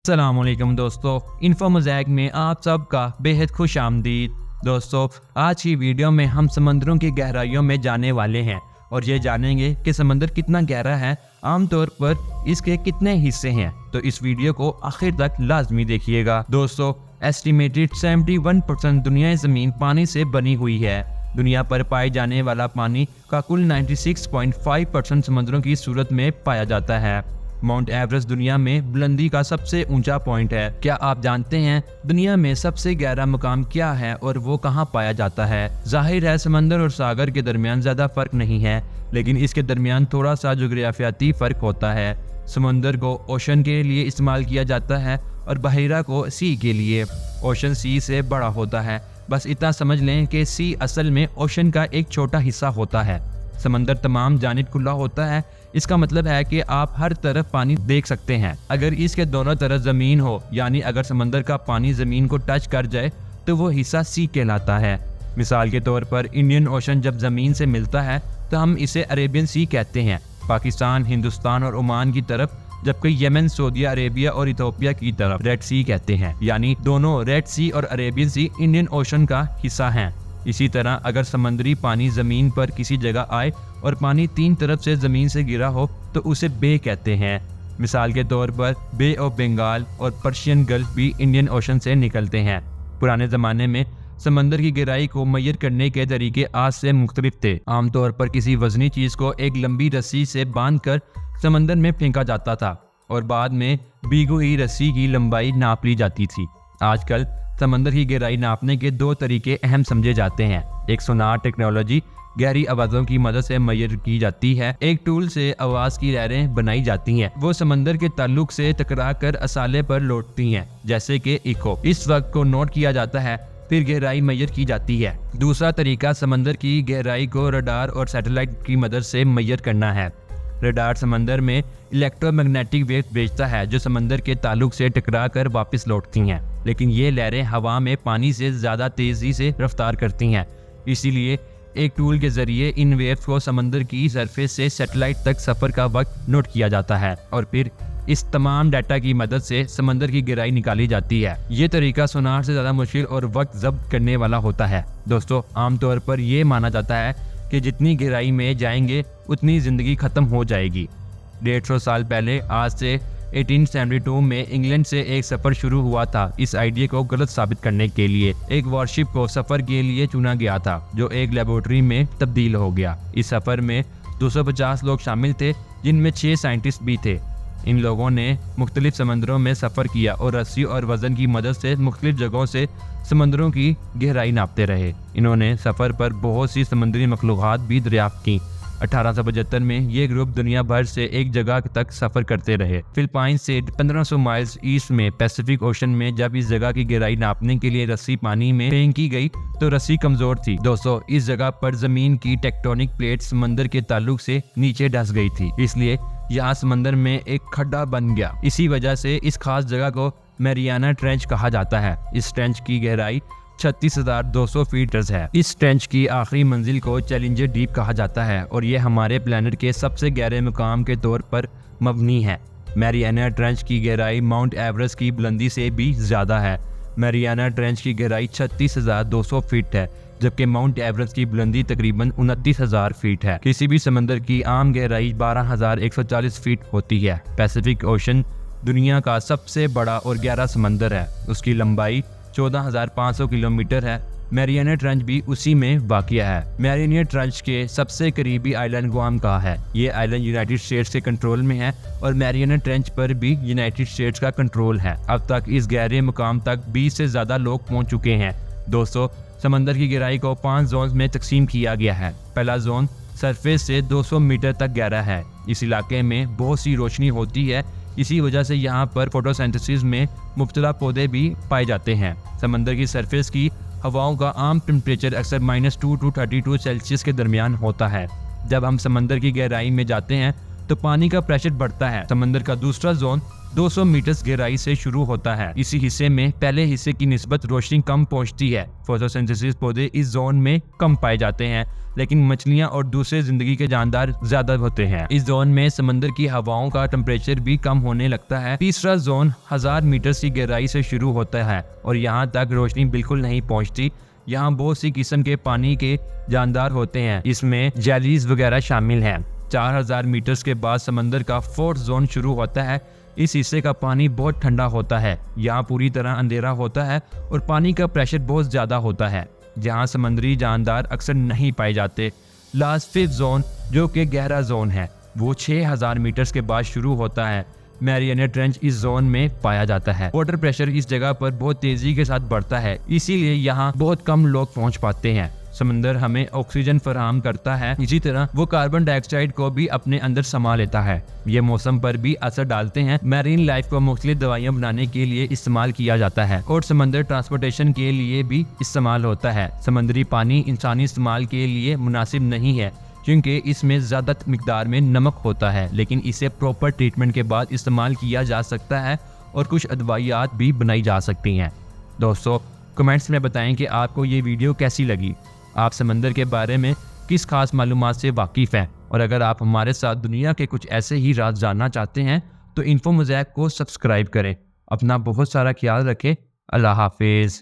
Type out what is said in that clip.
अस्सलामुअलैकुम दोस्तों, info mosaic में आप सबका बेहद खुश आमदीद। दोस्तों, आज की वीडियो में हम समंदरों की गहराइयों में जाने वाले हैं और ये जानेंगे कि समंदर कितना गहरा है, आमतौर पर इसके कितने हिस्से हैं। तो इस वीडियो को आखिर तक लाजमी देखिएगा। दोस्तों, एस्टिमेटेड 71% दुनिया ज़मीन पानी से बनी हुई है। दुनिया पर पाए जाने वाला पानी का कुल 96.5% समंदरों की सूरत में पाया जाता है। माउंट एवरेस्ट दुनिया में बुलंदी का सबसे ऊंचा पॉइंट है। क्या आप जानते हैं दुनिया में सबसे गहरा मुकाम क्या है और वो कहाँ पाया जाता है? जाहिर है समंदर और सागर के दरमियान ज्यादा फर्क नहीं है, लेकिन इसके दरमियान थोड़ा सा जोग्राफियाती फर्क होता है। समंदर को ओशन के लिए इस्तेमाल किया जाता है और बहेरा को सी के लिए। ओशन सी से बड़ा होता है। बस इतना समझ लें कि सी असल में ओशन का एक छोटा हिस्सा होता है। समंदर तमाम जानिब खुला होता है। इसका मतलब है कि आप हर तरफ पानी देख सकते हैं। अगर इसके दोनों तरफ जमीन हो, यानी अगर समंदर का पानी जमीन को टच कर जाए तो वो हिस्सा सी कहलाता है। मिसाल के तौर पर इंडियन ओशन जब जमीन से मिलता है तो हम इसे अरेबियन सी कहते हैं। पाकिस्तान, हिंदुस्तान और ओमान की तरफ, जबकि यमन, सऊदी अरेबिया और इथोपिया की तरफ रेड सी कहते हैं। यानी दोनों रेड सी और अरेबियन सी इंडियन ओशन का हिस्सा हैं। इसी तरह अगर समंदरी पानी जमीन पर किसी जगह आए और पानी तीन तरफ से जमीन से गिरा हो तो उसे बे कहते हैं। मिसाल के तौर पर बे ऑफ बंगाल और पर्शियन गल्फ भी इंडियन ओशन से निकलते हैं। पुराने ज़माने में समंदर की गहराई को मैयर करने के तरीके आज से मुख्तलिफ थे। आमतौर पर किसी वजनी चीज़ को एक लंबी रस्सी से बांधकर समंदर में फेंका जाता था और बाद में भीगी हुई रस्सी की लंबाई नाप ली जाती थी। आजकल समंदर की गहराई नापने के दो तरीके अहम समझे जाते हैं। एक सोनार टेक्नोलॉजी गहरी आवाज़ों की मदद से मैयर की जाती है। एक टूल से आवाज़ की लहरें बनाई जाती हैं। वो समंदर के ताल्लुक से टकरा कर असाले पर लौटती हैं, जैसे कि इको। इस वक्त को नोट किया जाता है, फिर गहराई मैयर की जाती है। दूसरा तरीका समंदर की गहराई को रडार और सैटेलाइट की मदद से मैयर करना है। रडार समंदर में इलेक्ट्रोमैग्नेटिक वेव भेजता है जो समंदर के ताल्लुक से टकरा कर वापस लौटती हैं, लेकिन ये लहरें हवा में पानी से ज़्यादा तेज़ी से रफ्तार करती हैं। इसीलिए एक टूल के जरिए इन वेव्स को समंदर की सरफेस से सैटेलाइट तक सफ़र का वक्त नोट किया जाता है और फिर इस तमाम डाटा की मदद से समंदर की गहराई निकाली जाती है। ये तरीका सोनार से ज़्यादा मुश्किल और वक्त ज़ब्त करने वाला होता है। दोस्तों, आमतौर पर यह माना जाता है कि जितनी गहराई में जाएंगे उतनी ज़िंदगी ख़त्म हो जाएगी। 150 साल पहले, आज से 1872 में इंग्लैंड से एक सफ़र शुरू हुआ था। इस आइडिया को गलत साबित करने के लिए एक वॉरशिप को सफ़र के लिए चुना गया था, जो एक लेबोरेटरी में तब्दील हो गया। इस सफ़र में 250 लोग शामिल थे, जिनमें 6 साइंटिस्ट भी थे। इन लोगों ने मुख्तलिफ समंदरों में सफ़र किया और रस्सी और वज़न की मदद से मुख्तलिफ जगहों से समंदरों की गहराई नापते रहे। इन्होंने सफ़र पर बहुत सी समुद्री मखलूक़ात भी दरियाफ्त की। 1875 में ये ग्रुप दुनिया भर से एक जगह तक सफ़र करते रहे। फिलिपाइन से 1500 माइल्स ईस्ट में पैसिफिक ओशन में जब इस जगह की गहराई नापने के लिए रस्सी पानी में फेंकी गई तो रस्सी कमज़ोर थी। दोस्तों, इस जगह पर ज़मीन की टेक्टोनिक प्लेट समंदर के ताल्लुक से नीचे धंस गई थी, इसलिए यहाँ समंदर में एक खड्डा बन गया। इसी वजह से इस खास जगह को मैरियाना ट्रेंच कहा जाता है। इस ट्रेंच की गहराई 36,200 फीट है। इस ट्रेंच की आखिरी मंजिल को चैलेंजर डीप कहा जाता है और यह हमारे प्लेनेट के सबसे गहरे मुकाम के तौर पर मबनी है। मैरियाना ट्रेंच की गहराई माउंट एवरेस्ट की बुलंदी से भी ज़्यादा है। मैरियाना ट्रेंच की गहराई 36,200 फीट है, जबकि माउंट एवरेस्ट की बुलंदी तकरीबन 29,000 फीट है। किसी भी समंदर की आम गहराई 12,140 फीट होती है। पैसिफिक ओशन दुनिया का सबसे बड़ा और गहरा समंदर है। उसकी लंबाई 14,500 किलोमीटर है। मैरियाना ट्रेंच भी उसी में वाक़िया है। मैरियाना ट्रेंच के सबसे करीबी आइलैंड गुआम का है। ये आइलैंड यूनाइटेड स्टेट्स के कंट्रोल में है और मैरियाना ट्रेंच पर भी यूनाइटेड स्टेट्स का कंट्रोल है। अब तक इस गहरे मुकाम तक 20 से ज़्यादा लोग पहुंच चुके हैं। दोस्तों, समंदर की गहराई को 5 जोन में तकसीम किया गया है। पहला जोन सरफेस से 200 मीटर तक गहरा है। इस इलाके में बहुत सी रोशनी होती है, इसी वजह से यहाँ पर फोटोसिंथेसिस में मुब्तला पौधे भी पाए जाते हैं। समंदर की सरफेस की हवाओं का आम टेम्परेचर अक्सर -2 to 32 सेल्सियस के दरमियान होता है। जब हम समंदर की गहराई में जाते हैं तो पानी का प्रेशर बढ़ता है। समंदर का दूसरा जोन 200 मीटर गहराई से शुरू होता है। इसी हिस्से में पहले हिस्से की निस्बत रोशनी कम पहुंचती है। फोटोसिंथेसिस पौधे इस जोन में कम पाए जाते हैं, लेकिन मछलियां और दूसरे जिंदगी के जानदार ज्यादा होते हैं। इस जोन में समंदर की हवाओं का टेम्परेचर भी कम होने लगता है। तीसरा जोन 1000 मीटर की गहराई से शुरू होता है और यहाँ तक रोशनी बिल्कुल नहीं पहुँचती। यहाँ बहुत सी किस्म के पानी के जानदार होते हैं, इसमें जेलीज वगैरह शामिल हैं। 4000 मीटर के बाद समंदर का फोर्थ जोन शुरू होता है। इस हिस्से का पानी बहुत ठंडा होता है। यहाँ पूरी तरह अंधेरा होता है और पानी का प्रेशर बहुत ज्यादा होता है, जहाँ समुद्री जानदार अक्सर नहीं पाए जाते। लास्ट फिफ्थ जोन जो कि गहरा जोन है, वो 6000 मीटर के बाद शुरू होता है। मैरियाना ट्रेंच इस जोन में पाया जाता है। वाटर प्रेशर इस जगह पर बहुत तेजी के साथ बढ़ता है, इसीलिए यहाँ बहुत कम लोग पहुँच पाते हैं। समंदर हमें ऑक्सीजन फराहम करता है, इसी तरह वो कार्बन डाइऑक्साइड को भी अपने अंदर समा लेता है। ये मौसम पर भी असर डालते हैं। मैरीन लाइफ को मुख्तलिफ दवाइयाँ बनाने के लिए इस्तेमाल किया जाता है और समंदर ट्रांसपोर्टेशन के लिए भी इस्तेमाल होता है। समंदरी पानी इंसानी इस्तेमाल के लिए मुनासिब नहीं है क्योंकि इसमें ज़्यादा मिकदार में नमक होता है, लेकिन इसे प्रॉपर ट्रीटमेंट के बाद इस्तेमाल किया जा सकता है और कुछ अदवाइयात भी बनाई जा सकती हैं। दोस्तों, कमेंट्स में बताएं कि आपको ये वीडियो कैसी लगी। आप समंदर के बारे में किस खास मालूमात से वाकिफ़ हैं, और अगर आप हमारे साथ दुनिया के कुछ ऐसे ही राज जानना चाहते हैं तो इन्फो मोज़ैक को सब्सक्राइब करें। अपना बहुत सारा ख्याल रखें। अल्लाह हाफिज़।